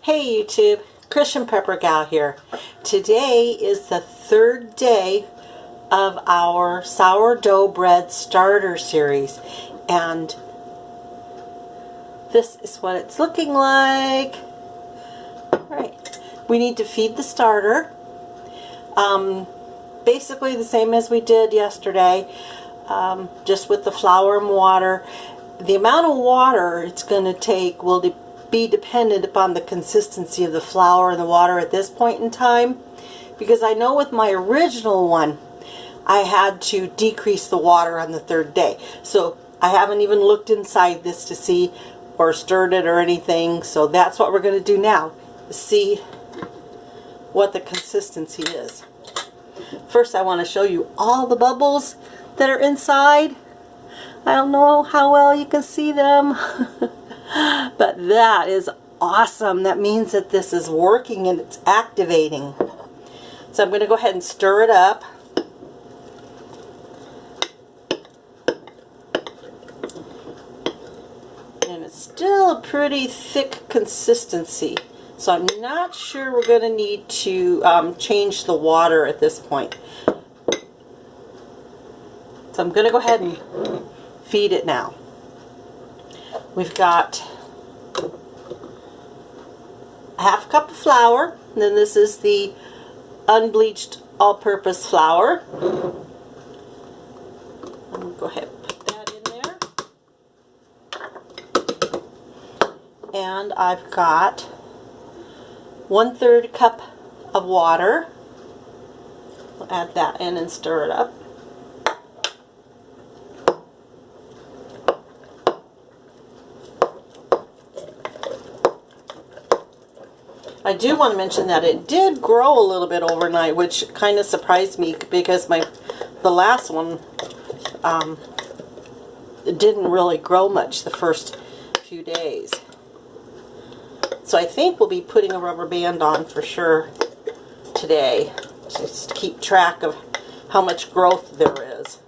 Hey YouTube, Christian Pepper Gal here. Today is the third day of our Sourdough Bread Starter Series, and this is what it's looking like. Alright, we need to feed the starter. Basically the same as we did yesterday, just with the flour and water. The amount of water it's going to take will be dependent upon the consistency of the flour and the water at this point in time, because I know with my original one I had to decrease the water on the third day. So I haven't even looked inside this to see or stirred it or anything, so that's what we're going to do now, see what the consistency is. First I want to show you all the bubbles that are inside. I don't know how well you can see them but that is awesome. That means that this is working and it's activating. So I'm going to go ahead and stir it up. And it's still a pretty thick consistency. So I'm not sure we're going to need to change the water at this point. So I'm going to go ahead and feed it now. We've got a half cup of flour, and then this is the unbleached all-purpose flour. I'm going to go ahead and put that in there. And I've got 1/3 cup of water. We'll add that in and stir it up. I do want to mention that it did grow a little bit overnight, which kind of surprised me, because the last one it didn't really grow much the first few days. So I think we'll be putting a rubber band on for sure today, just to keep track of how much growth there is.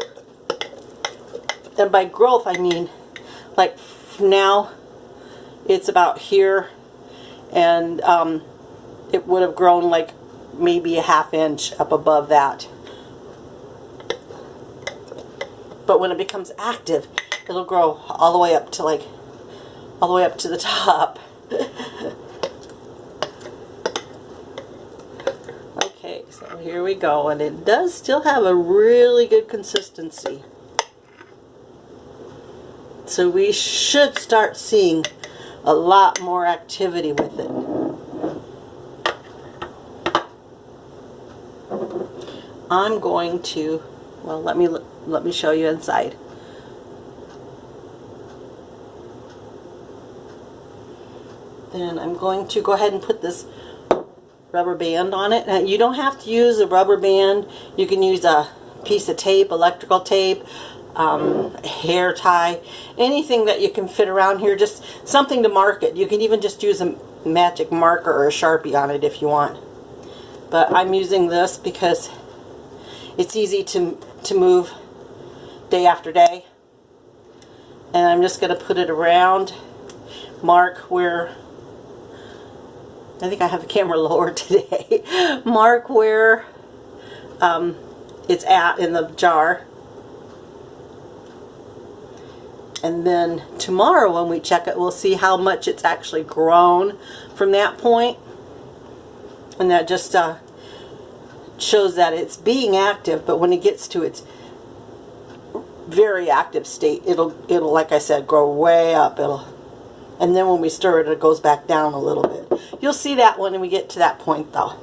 And by growth I mean, like now it's about here, and it would have grown like maybe a ½ inch up above that. But when it becomes active, it'll grow all the way up to all the way up to the top. Okay, so here we go, and it does still have a really good consistency. So we should start seeing a lot more activity with it. I'm going to, well, let me show you inside. Then I'm going to go ahead and put this rubber band on it. Now, you don't have to use a rubber band. You can use a piece of tape, electrical tape, hair tie, anything that you can fit around here, just something to mark it. You can even just use a magic marker or a Sharpie on it if you want. But I'm using this because it's easy to move day after day. And I'm just going to put it around, mark where, I think I have the camera lower today, mark where it's at in the jar. And then tomorrow when we check it, we'll see how much it's actually grown from that point. And that just shows that it's being active, but when it gets to its very active state, it'll like I said, grow way up. And then when we stir it, it goes back down a little bit. You'll see that when we get to that point though.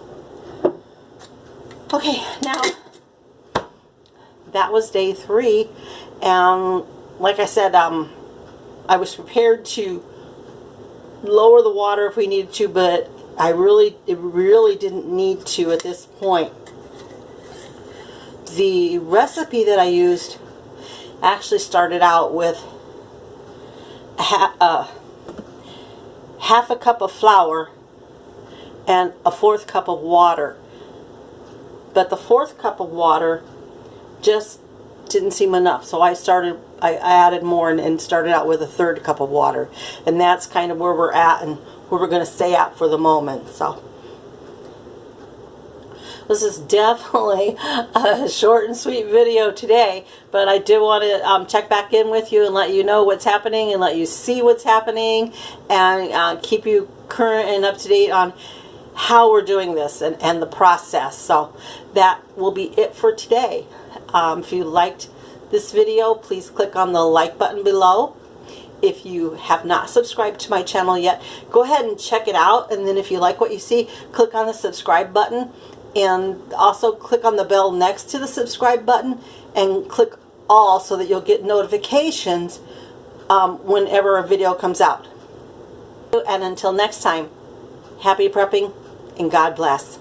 Okay, now that was day 3, and like I said, I was prepared to lower the water if we needed to, but it really didn't need to at this point. The recipe that I used actually started out with half a cup of flour and a 1/4 cup of water. But the 1/4 cup of water just didn't seem enough, so I added more and started out with a 1/3 cup of water, and that's kind of where we're at and where we're going to stay at for the moment. So this is definitely a short and sweet video today, but I did want to check back in with you and let you know what's happening and let you see what's happening, and keep you current and up to date on how we're doing this and the process. So that will be it for today. If you liked this video, please click on the like button below. If you have not subscribed to my channel yet, go ahead and check it out, and then if you like what you see, click on the subscribe button, and also click on the bell next to the subscribe button and click all so that you'll get notifications whenever a video comes out. And until next time, happy prepping and God bless.